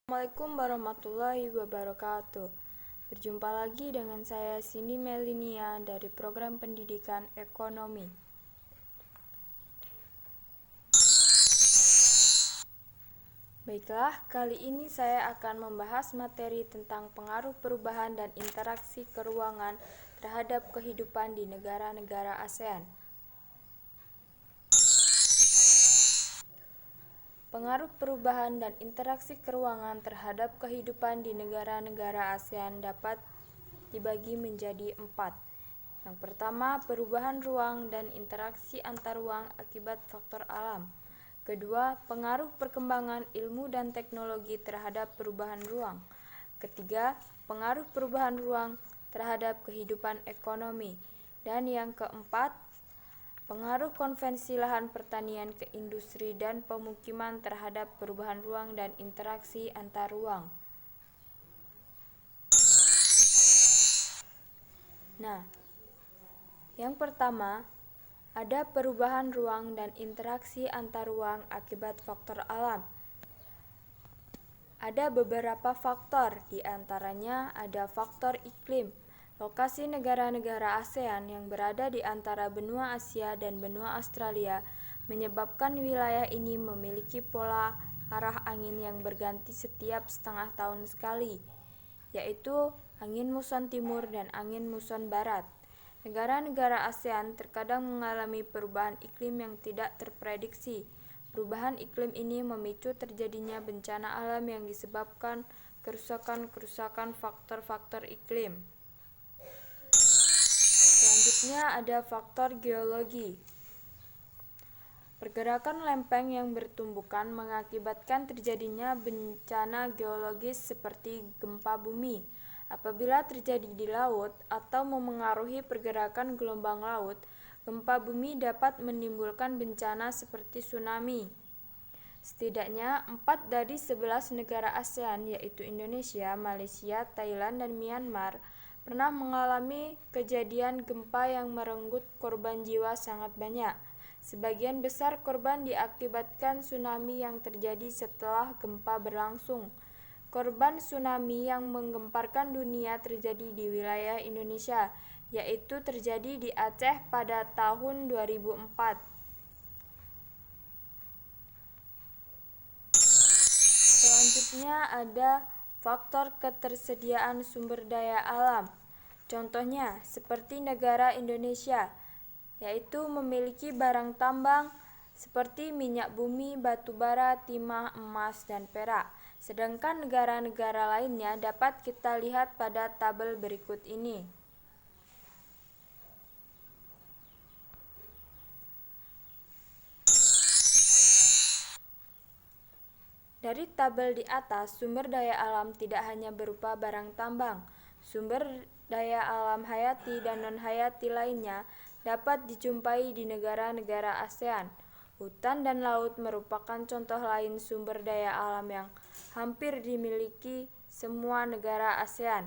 Assalamualaikum warahmatullahi wabarakatuh. Berjumpa lagi dengan saya Cindy Melinia dari Program Pendidikan Ekonomi. Baiklah, kali ini saya akan membahas materi tentang pengaruh perubahan dan interaksi keruangan terhadap kehidupan di negara-negara ASEAN. Pengaruh perubahan dan interaksi keruangan terhadap kehidupan di negara-negara ASEAN dapat dibagi menjadi 4. Yang pertama, perubahan ruang dan interaksi antar ruang akibat faktor alam. Kedua, pengaruh perkembangan ilmu dan teknologi terhadap perubahan ruang. Ketiga, pengaruh perubahan ruang terhadap kehidupan ekonomi. Dan yang keempat, pengaruh konvensi lahan pertanian ke industri dan pemukiman terhadap perubahan ruang dan interaksi antar ruang. Nah, yang pertama, ada perubahan ruang dan interaksi antar ruang akibat faktor alam. Ada beberapa faktor, di antaranya ada faktor iklim. Lokasi negara-negara ASEAN yang berada di antara benua Asia dan benua Australia menyebabkan wilayah ini memiliki pola arah angin yang berganti setiap setengah tahun sekali, yaitu angin muson timur dan angin muson barat. Negara-negara ASEAN terkadang mengalami perubahan iklim yang tidak terprediksi. Perubahan iklim ini memicu terjadinya bencana alam yang disebabkan kerusakan faktor-faktor iklim. Selanjutnya ada faktor geologi. Pergerakan lempeng yang bertumbukan mengakibatkan terjadinya bencana geologis seperti gempa bumi. Apabila terjadi di laut atau memengaruhi pergerakan gelombang laut, gempa bumi dapat menimbulkan bencana seperti tsunami. Setidaknya 4 dari 11 negara ASEAN, yaitu Indonesia, Malaysia, Thailand, dan Myanmar, pernah mengalami kejadian gempa yang merenggut korban jiwa sangat banyak. Sebagian besar korban diakibatkan tsunami yang terjadi setelah gempa berlangsung. Korban tsunami yang menggemparkan dunia terjadi di wilayah Indonesia, yaitu terjadi di Aceh pada tahun 2004. Selanjutnya ada faktor ketersediaan sumber daya alam. Contohnya, seperti negara Indonesia, yaitu memiliki barang tambang seperti minyak bumi, batu bara, timah, emas, dan perak. Sedangkan negara-negara lainnya dapat kita lihat pada tabel berikut ini. Dari tabel di atas, sumber daya alam tidak hanya berupa barang tambang. Sumber daya alam hayati dan non-hayati lainnya dapat dijumpai di negara-negara ASEAN. Hutan dan laut merupakan contoh lain sumber daya alam yang hampir dimiliki semua negara ASEAN.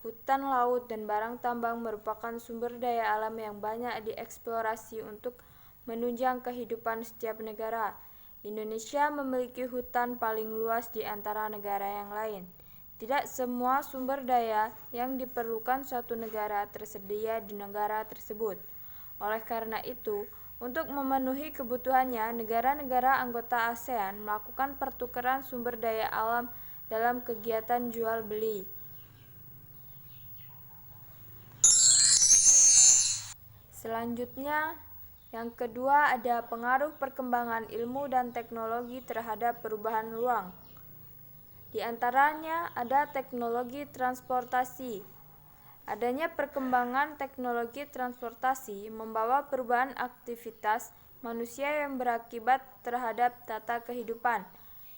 Hutan, laut, dan barang tambang merupakan sumber daya alam yang banyak dieksplorasi untuk menunjang kehidupan setiap negara. Indonesia memiliki hutan paling luas di antara negara yang lain. Tidak semua sumber daya yang diperlukan suatu negara tersedia di negara tersebut. Oleh karena itu, untuk memenuhi kebutuhannya, negara-negara anggota ASEAN melakukan pertukaran sumber daya alam dalam kegiatan jual beli. Selanjutnya, yang kedua ada pengaruh perkembangan ilmu dan teknologi terhadap perubahan ruang. Di antaranya ada teknologi transportasi. Adanya perkembangan teknologi transportasi membawa perubahan aktivitas manusia yang berakibat terhadap tata kehidupan.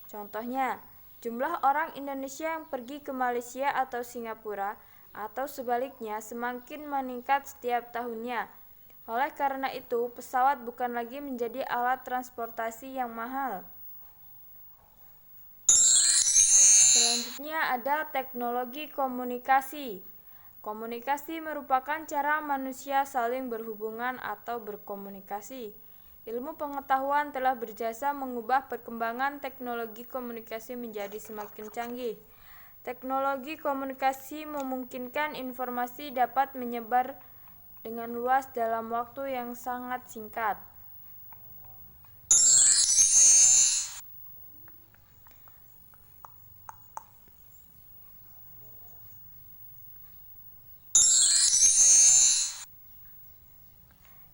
Contohnya, jumlah orang Indonesia yang pergi ke Malaysia atau Singapura atau sebaliknya semakin meningkat setiap tahunnya. Oleh karena itu, pesawat bukan lagi menjadi alat transportasi yang mahal. Selanjutnya ada teknologi komunikasi. Komunikasi merupakan cara manusia saling berhubungan atau berkomunikasi. Ilmu pengetahuan telah berjasa mengubah perkembangan teknologi komunikasi menjadi semakin canggih. Teknologi komunikasi memungkinkan informasi dapat menyebar dengan luas dalam waktu yang sangat singkat.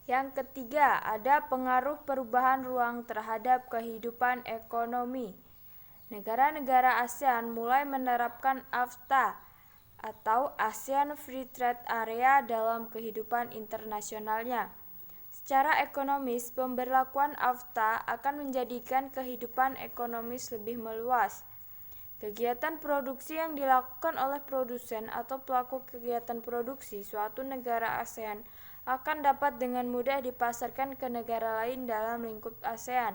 Yang ketiga, ada pengaruh perubahan ruang terhadap kehidupan ekonomi. Negara-negara ASEAN mulai menerapkan AFTA atau ASEAN Free Trade Area dalam kehidupan internasionalnya. Secara ekonomis, pemberlakuan AFTA akan menjadikan kehidupan ekonomis lebih meluas. Kegiatan produksi yang dilakukan oleh produsen atau pelaku kegiatan produksi suatu negara ASEAN akan dapat dengan mudah dipasarkan ke negara lain dalam lingkup ASEAN.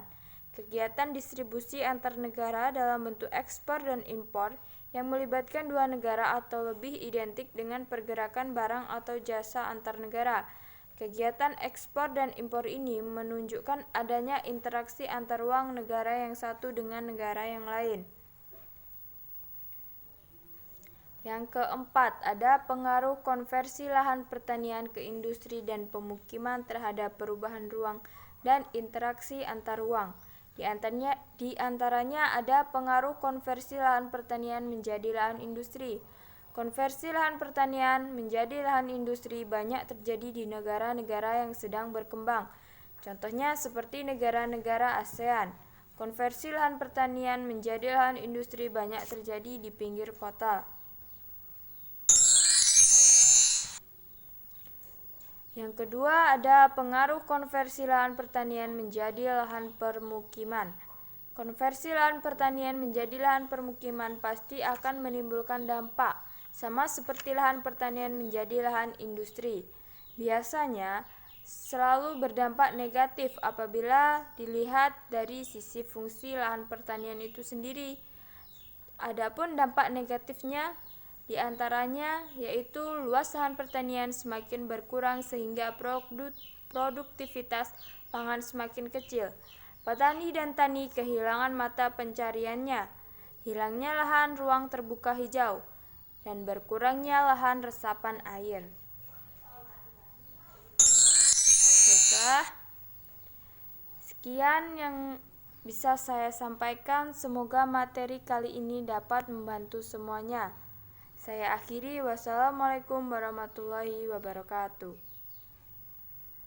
Kegiatan distribusi antar negara dalam bentuk ekspor dan impor yang melibatkan dua negara atau lebih identik dengan pergerakan barang atau jasa antar negara. Kegiatan ekspor dan impor ini menunjukkan adanya interaksi antar uang negara yang satu dengan negara yang lain. Yang keempat, ada pengaruh konversi lahan pertanian ke industri dan pemukiman terhadap perubahan ruang dan interaksi antar ruang. Di antaranya ada pengaruh konversi lahan pertanian menjadi lahan industri. Konversi lahan pertanian menjadi lahan industri banyak terjadi di negara-negara yang sedang berkembang. Contohnya seperti negara-negara ASEAN. Konversi lahan pertanian menjadi lahan industri banyak terjadi di pinggir kota. Yang kedua, ada pengaruh konversi lahan pertanian menjadi lahan permukiman. Konversi lahan pertanian menjadi lahan permukiman pasti akan menimbulkan dampak, sama seperti lahan pertanian menjadi lahan industri. Biasanya, selalu berdampak negatif apabila dilihat dari sisi fungsi lahan pertanian itu sendiri. Adapun dampak negatifnya di antaranya yaitu luas lahan pertanian semakin berkurang sehingga produktivitas pangan semakin kecil. Petani dan tani kehilangan mata pencariannya, hilangnya lahan ruang terbuka hijau, dan berkurangnya lahan resapan air. Baiklah, sekian yang bisa saya sampaikan. Semoga materi kali ini dapat membantu semuanya. Saya akhiri, wassalamualaikum warahmatullahi wabarakatuh.